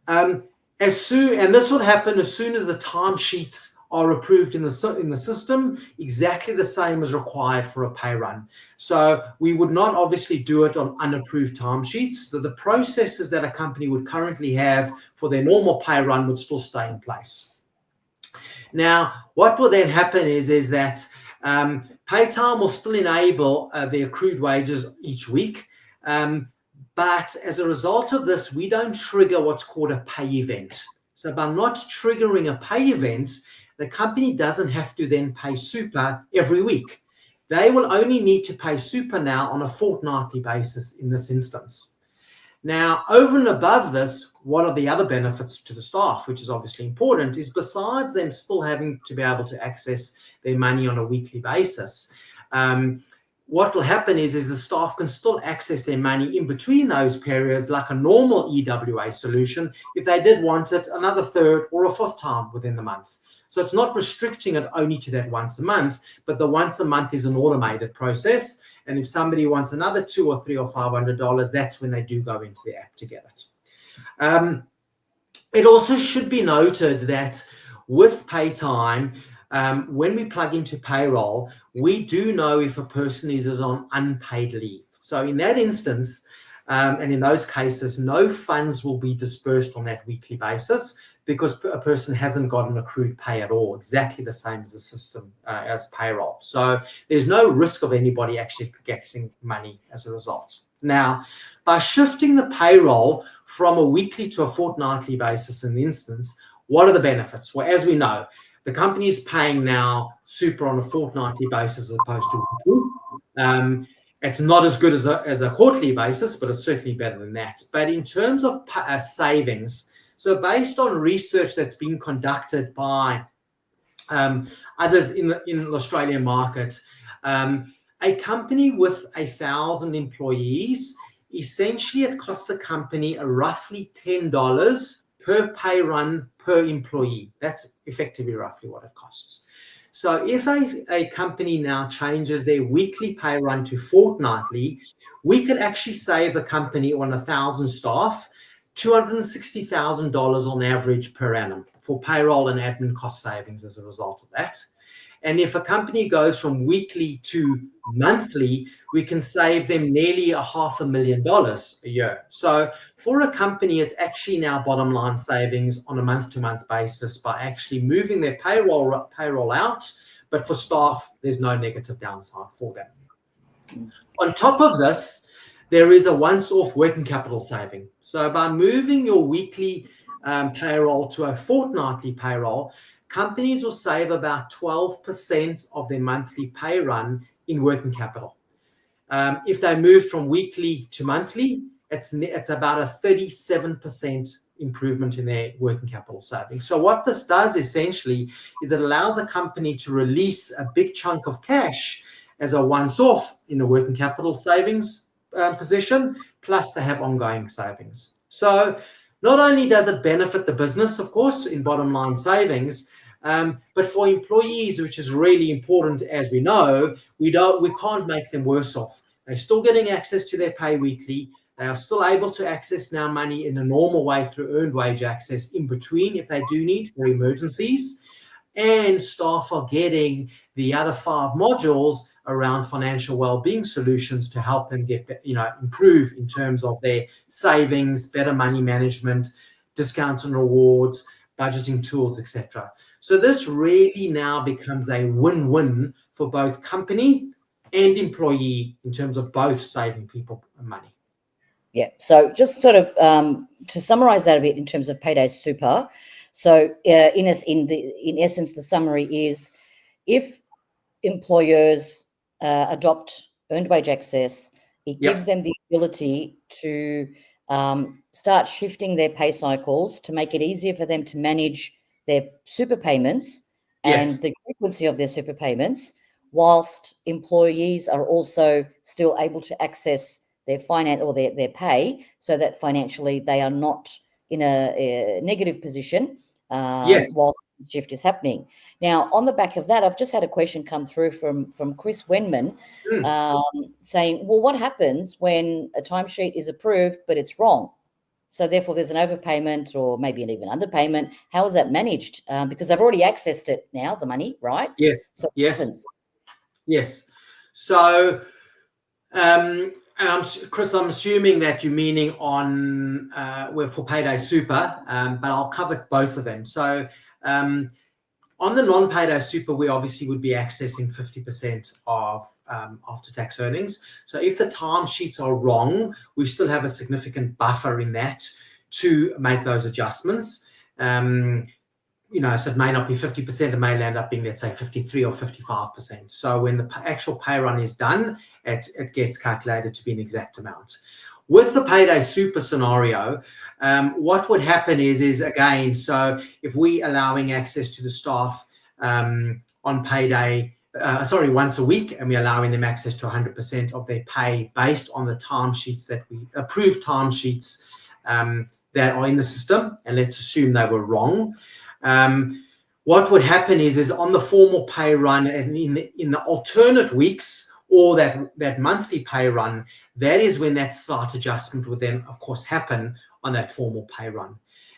B: And this would happen as soon as the timesheets are approved in the system, exactly the same as required for a pay run. So we would not obviously do it on unapproved timesheets. So the processes that a company would currently have for their normal pay run would still stay in place. Now, what will then happen is that Paytime will still enable the accrued wages each week. But as a result of this, we don't trigger what's called a pay event. So by not triggering a pay event, the company doesn't have to then pay super every week. They will only need to pay super now on a fortnightly basis in this instance. Now, over and above this, what are the other benefits to the staff, which is obviously important, is besides them still having to be able to access their money on a weekly basis, what will happen is the staff can still access their money in between those periods like a normal EWA solution if they did want it another third or a fourth time within the month. So it's not restricting it only to that once a month, but the once a month is an automated process. And if somebody wants another $200 or $300 or $500, that's when they do go into the app to get it. It also should be noted that with Paytime, when we plug into payroll, we do know if a person is on unpaid leave. So in that instance, and in those cases, no funds will be dispersed on that weekly basis because a person hasn't got an accrued pay at all, exactly the same as the system as payroll. So there's no risk of anybody actually getting money as a result. Now, by shifting the payroll from a weekly to a fortnightly basis in the instance, what are the benefits? Well, as we know, the company is paying now super on a fortnightly basis as opposed to weekly. It's not as good as a quarterly basis, but it's certainly better than that. But in terms of savings, so based on research that's been conducted by others in the Australian market, a company with 1,000 employees, essentially it costs a company roughly $10 per pay run per employee. That's effectively roughly what it costs. So if a company now changes their weekly pay run to fortnightly, we could actually save the company on 1,000 staff $260,000 on average per annum for payroll and admin cost savings as a result of that. And if a company goes from weekly to monthly, we can save them nearly $500,000 a year. So for a company, it's actually now bottom line savings on a month-to-month basis by actually moving their payroll out. But for staff, there's no negative downside for them. On top of this, there is a once-off working capital saving. So by moving your weekly payroll to a fortnightly payroll, companies will save about 12% of their monthly pay run in working capital. If they move from weekly to monthly, it's about a 37% improvement in their working capital savings. So what this does essentially is it allows a company to release a big chunk of cash as a once-off in the working capital savings position, plus they have ongoing savings. So Not only does it benefit the business, of course, in bottom line savings, but for employees, which is really important, as we know, we can't make them worse off. They're still getting access to their pay weekly. They are still able to access now money in a normal way through earned wage access in between if they do need for emergencies. And staff are getting the other 5 modules around financial well-being solutions to help them improve in terms of their savings, better money management, discounts and rewards, budgeting tools, etc. So this really now becomes a win-win for both company and employee in terms of both saving people money.
A: Yeah. So just sort of to summarize that a bit in terms of Payday Super. So in essence, the summary is if employers adopt earned wage access, it gives them the ability to start shifting their pay cycles to make it easier for them to manage their super payments and the frequency of their super payments, whilst employees are also still able to access their finance or their pay, so that financially they are not in a negative position whilst the shift is happening. Now, on the back of that, I've just had a question come through from Chris Wenman saying, well, what happens when a timesheet is approved but it's wrong? So therefore there's an overpayment or maybe an even underpayment. How is that managed? Because they've already accessed it now, the money, right?
B: Yes.
A: So what happens?
B: Yes. So, Chris, I'm assuming that you're meaning on for Payday Super, but I'll cover both of them. So on the non-Payday Super, we obviously would be accessing 50% of after-tax earnings. So if the timesheets are wrong, we still have a significant buffer in that to make those adjustments. So it may not be 50%, it may end up being, let's say, 53 or 55%. So when the actual pay run is done, it gets calculated to be an exact amount. With the Payday Super scenario, what would happen is again, so if we allowing access to the staff on payday, once a week, and we're allowing them access to 100% of their pay based on the timesheets that we approved timesheets that are in the system, and let's assume they were wrong. What would happen is on the formal pay run and in the alternate weeks or that monthly pay run, that is when that slight adjustment would then, of course, happen on that formal pay run.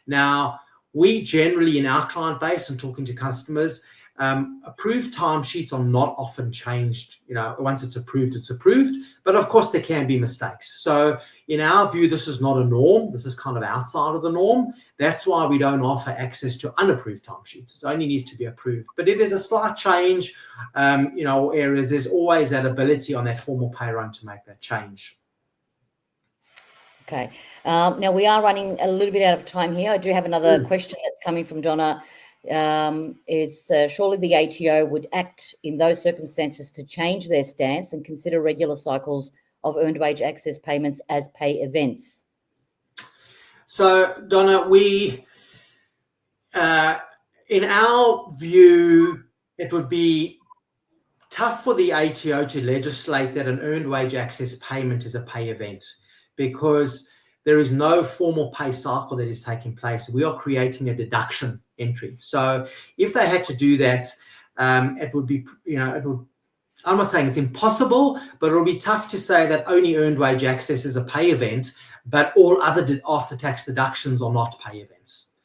B: Now, we generally, in our client base and talking to customers, approved timesheets are not often changed. Once it's approved, it's approved. But of course, there can be mistakes. So in our view, this is not a norm. This is kind of outside of the norm. That's why we don't offer access to unapproved timesheets. It only needs to be approved. But if there's a slight change, areas, there's always that ability on that formal pay run to make that change.
A: Okay. Now we are running a little bit out of time here. I do have another question that's coming from Donna. Surely the ATO would act in those circumstances to change their stance and consider regular cycles of earned wage access payments as pay events?
B: So, Donna, we, in our view, it would be tough for the ATO to legislate that an earned wage access payment is a pay event, because there is no formal pay cycle that is taking place. We are creating a deduction entry. So if they had to do that, it would be, I'm not saying it's impossible, but it would be tough to say that only earned wage access is a pay event, but all other after-tax deductions are not pay events.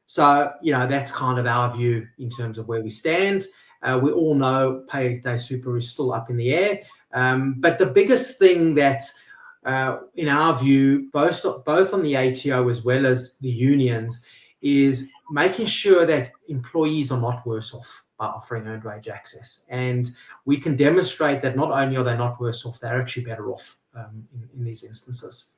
B: So, that's kind of our view in terms of where we stand. We all know Payday Super is still up in the air. But the biggest thing that, in our view, both on the ATO as well as the unions, is making sure that employees are not worse off by offering earned wage access. And we can demonstrate that not only are they not worse off, they're actually better off in these instances.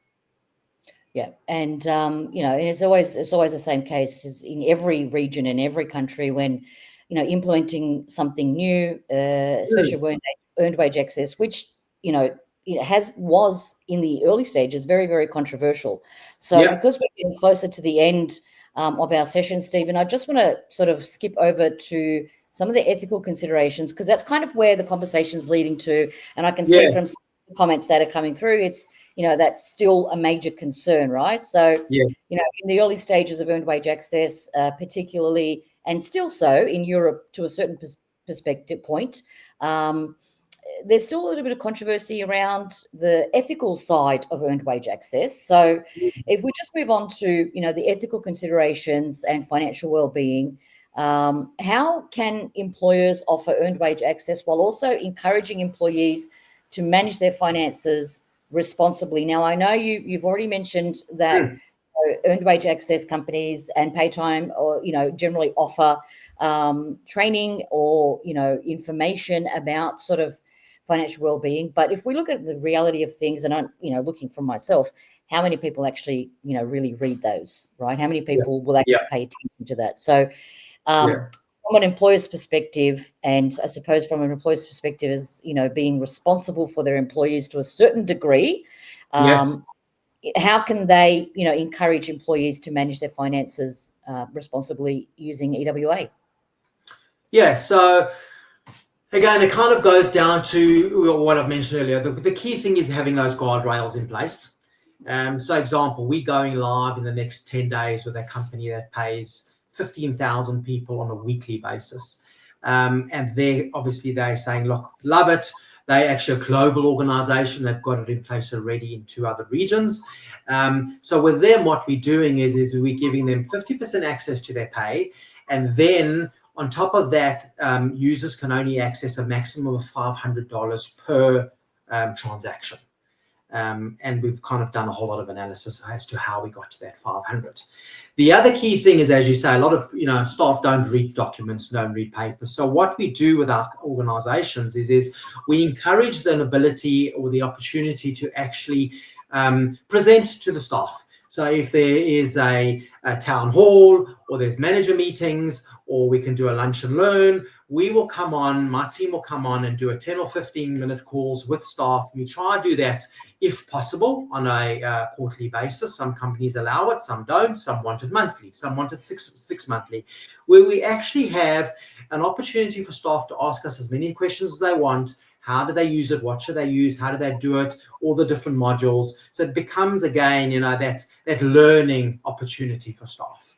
A: Yeah, and and it's always the same case in every region, in every country, when implementing something new, especially when earned wage access, which was in the early stages very, very controversial. So because we're getting closer to the end of our session, Stephen, I just want to sort of skip over to some of the ethical considerations, because that's kind of where the conversation's leading to. And I can see from comments that are coming through, it's, that's still a major concern, right? So,
B: Yes.
A: in the early stages of earned wage access, particularly, and still so in Europe to a certain perspective point, there's still a little bit of controversy around the ethical side of earned wage access. So if we just move on to, the ethical considerations and financial well-being, how can employers offer earned wage access while also encouraging employees to manage their finances responsibly? Now, I know you've already mentioned that earned wage access companies and Paytime, or generally offer training or information about sort of financial well-being. But if we look at the reality of things, and I'm looking from myself, how many people actually really read those, right? How many people will actually pay attention to that? So from an employer's perspective, and I suppose from an employer's perspective as being responsible for their employees to a certain degree,
B: Yes.
A: how can they encourage employees to manage their finances responsibly using EWA?
B: Yeah. So again, it kind of goes down to what I've mentioned earlier. The key thing is having those guardrails in place. So example, we're going live in the next 10 days with a company that pays 15,000 people on a weekly basis. And they're saying, look, love it. They're actually a global organization. They've got it in place already in 2 other regions. So with them, what we're doing is we're giving them 50% access to their pay. And then on top of that, users can only access a maximum of $500 per transaction. And we've kind of done a whole lot of analysis as to how we got to that 500. The other key thing is, as you say, a lot of staff don't read documents, don't read papers. So what we do with our organizations is we encourage the ability or the opportunity to actually present to the staff. So if there is a town hall, or there's manager meetings, or we can do a lunch and learn, we will come on, my team will come on and do a 10 or 15 minute calls with staff. We try to do that if possible on a quarterly basis. Some companies allow it, some don't, some want it monthly, some want it six monthly, where we actually have an opportunity for staff to ask us as many questions as they want. How do they use it? What should they use? How do they do it? All the different modules. So it becomes, again, that learning opportunity for staff.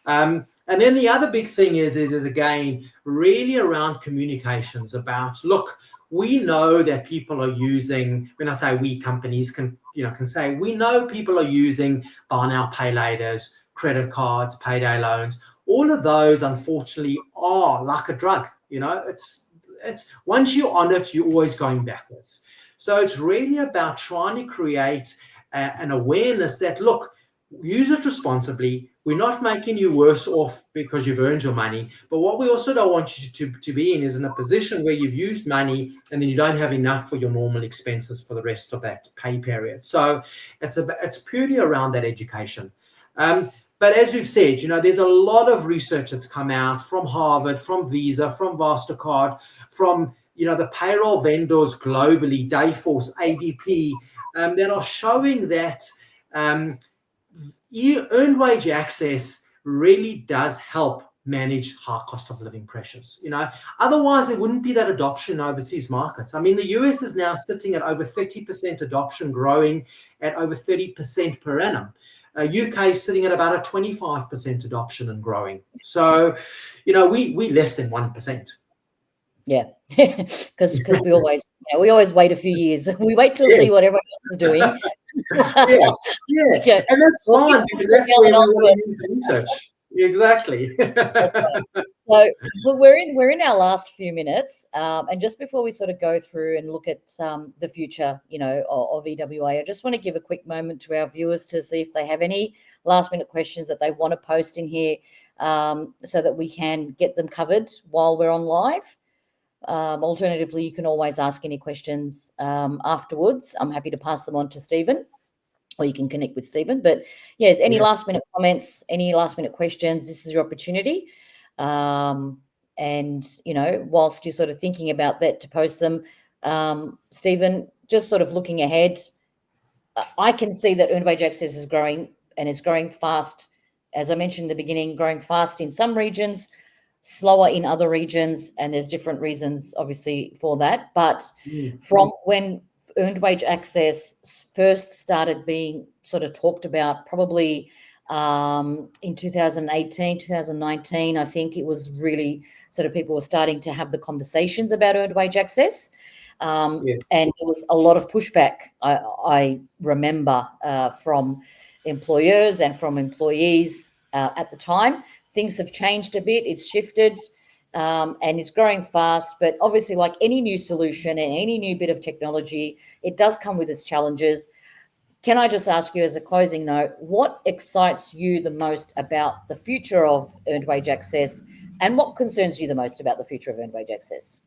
B: And then the other big thing is again, really around communications about, look, we know that people are using, when I say we, companies can say, we know people are using buy now, pay laters, credit cards, payday loans. All of those, unfortunately, are like a drug. It's once you're on it, you're always going backwards. So it's really about trying to create an awareness that, look, use it responsibly. We're not making you worse off because you've earned your money. But what we also don't want you to be in is in a position where you've used money and then you don't have enough for your normal expenses for the rest of that pay period. So it's purely around that education. But as we've said, there's a lot of research that's come out from Harvard, from Visa, from MasterCard, from, the payroll vendors globally, Dayforce, ADP, that are showing that earned wage access really does help manage high cost of living pressures. Otherwise there wouldn't be that adoption in overseas markets. I mean, the US is now sitting at over 30% adoption, growing at over 30% per annum. UK is sitting at about a 25% adoption and growing. So, we less than 1%.
A: Yeah, because we always wait a few years. We wait till see what everyone else is doing.
B: Yeah.
A: Okay.
B: And that's fine, because that's where we want to use the research. Exactly.
A: That's right. So look, we're in our last few minutes, and just before we sort of go through and look at the future, of EWA, I just want to give a quick moment to our viewers to see if they have any last minute questions that they want to post in here, so that we can get them covered while we're on live. Alternatively, you can always ask any questions afterwards. I'm happy to pass them on to Stephen, or you can connect with Stephen. But yes, any last minute comments, any last minute questions, this is your opportunity. And, whilst you're sort of thinking about that, to post them, Stephen, just sort of looking ahead, I can see that earned wage access is growing, and it's growing fast. As I mentioned in the beginning, growing fast in some regions, slower in other regions, and there's different reasons obviously for that. But from when earned wage access first started being sort of talked about probably in 2018, 2019. I think it was really sort of people were starting to have the conversations about earned wage access. And there was a lot of pushback, I remember, from employers and from employees at the time. Things have changed a bit. It's shifted. And it's growing fast, but obviously, like any new solution and any new bit of technology, it does come with its challenges. Can I just ask you, as a closing note, what excites you the most about the future of earned wage access, and what concerns you the most about the future of earned wage access?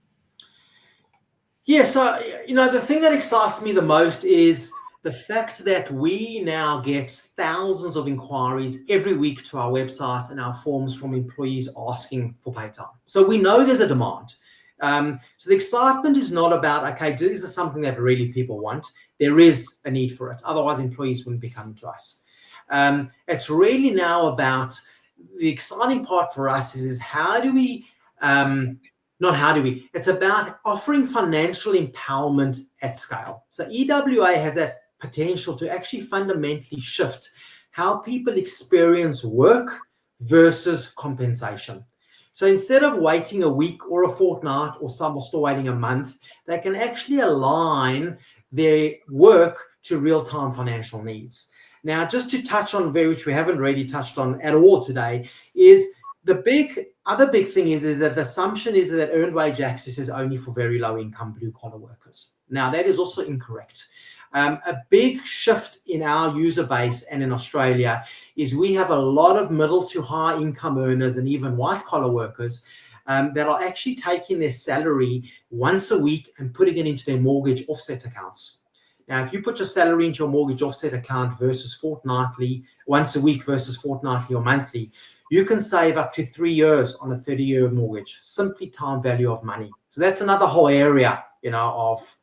B: Yeah, so, the thing that excites me the most is the fact that we now get thousands of inquiries every week to our website and our forms from employees asking for Paytime. So we know there's a demand. So the excitement is not about, okay, this is something that really people want. There is a need for it. Otherwise, employees wouldn't be coming to us. It's really now about, the exciting part for us is how do we, it's about offering financial empowerment at scale. So EWA has that potential to actually fundamentally shift how people experience work versus compensation. So instead of waiting a week or a fortnight, or some are still waiting a month, they can actually align their work to real-time financial needs. Now, just to touch on which we haven't really touched on at all today, is the other big thing is that the assumption is that earned wage access is only for very low income blue collar workers. Now, that is also incorrect. A big shift in our user base and in Australia is we have a lot of middle to high income earners and even white collar workers that are actually taking their salary once a week and putting it into their mortgage offset accounts. Now, if you put your salary into your mortgage offset account versus fortnightly, once a week versus fortnightly or monthly, you can save up to 3 years on a 30-year mortgage, simply time value of money. So that's another whole area, of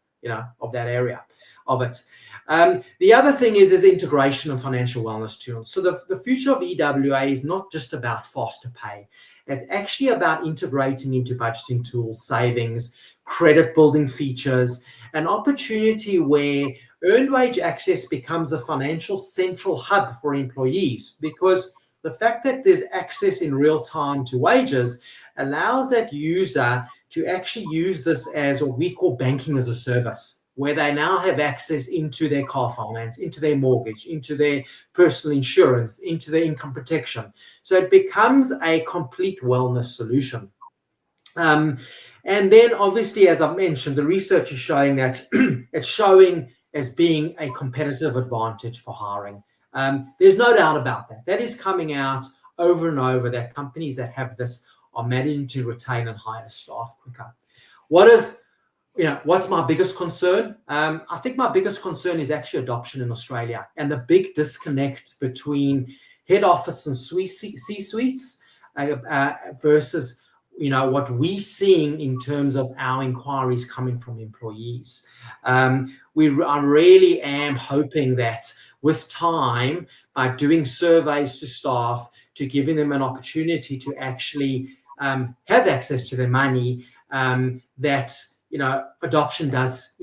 B: that area of it. The other thing is integration of financial wellness tools. So the future of EWA is not just about faster pay. It's actually about integrating into budgeting tools, savings, credit building features, an opportunity where earned wage access becomes a financial central hub for employees, because the fact that there's access in real time to wages allows that user to actually use this as what we call banking as a service, where they now have access into their car finance, into their mortgage, into their personal insurance, into their income protection. So it becomes a complete wellness solution. And then obviously, as I mentioned, the research is showing that it's showing as being a competitive advantage for hiring. There's no doubt about that. That is coming out over and over, that companies that have this are managing to retain and hire staff quicker. What's my biggest concern? I think my biggest concern is actually adoption in Australia and the big disconnect between head office and C-suites versus what we're seeing in terms of our inquiries coming from employees. I really am hoping that with time, by doing surveys to staff, to giving them an opportunity to actually have access to their money, that adoption does,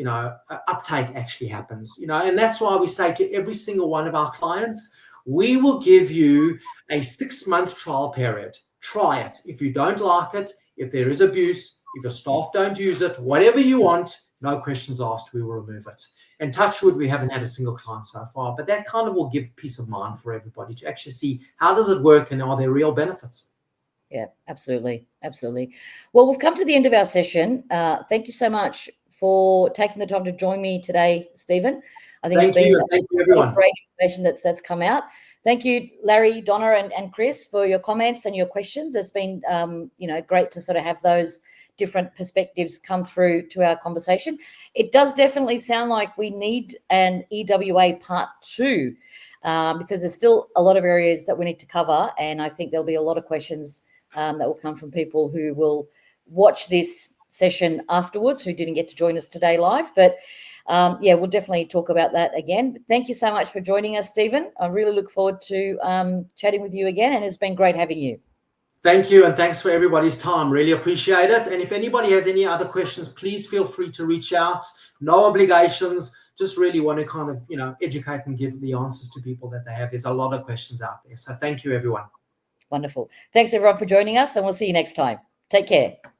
B: uptake actually happens, and that's why we say to every single one of our clients, we will give you a 6-month trial period. Try it. If you don't like it, if there is abuse, if your staff don't use it, whatever you want, no questions asked, we will remove it. And touch wood, we haven't had a single client so far, but that kind of will give peace of mind for everybody to actually see how does it work and are there real benefits.
A: Yeah, absolutely. Absolutely. Well, we've come to the end of our session. Thank you so much for taking the time to join me today, Stephen. I think
B: Thank you, everyone.
A: Great information that's come out. Thank you, Larry, Donna, and Chris, for your comments and your questions. It's been, great to sort of have those different perspectives come through to our conversation. It does definitely sound like we need an EWA part 2 because there's still a lot of areas that we need to cover, and I think there'll be a lot of questions that will come from people who will watch this session afterwards who didn't get to join us today live. But we'll definitely talk about that again. Thank you so much for joining us, Stephen. I really look forward to chatting with you again, and it's been great having you.
B: Thank you, and thanks for everybody's time. Really appreciate it. And if anybody has any other questions, please feel free to reach out. no obligations. Just really want to kind of, educate and give the answers to people that they have. There's a lot of questions out there. So thank you, everyone.
A: Wonderful. Thanks, everyone, for joining us, and we'll see you next time. Take care.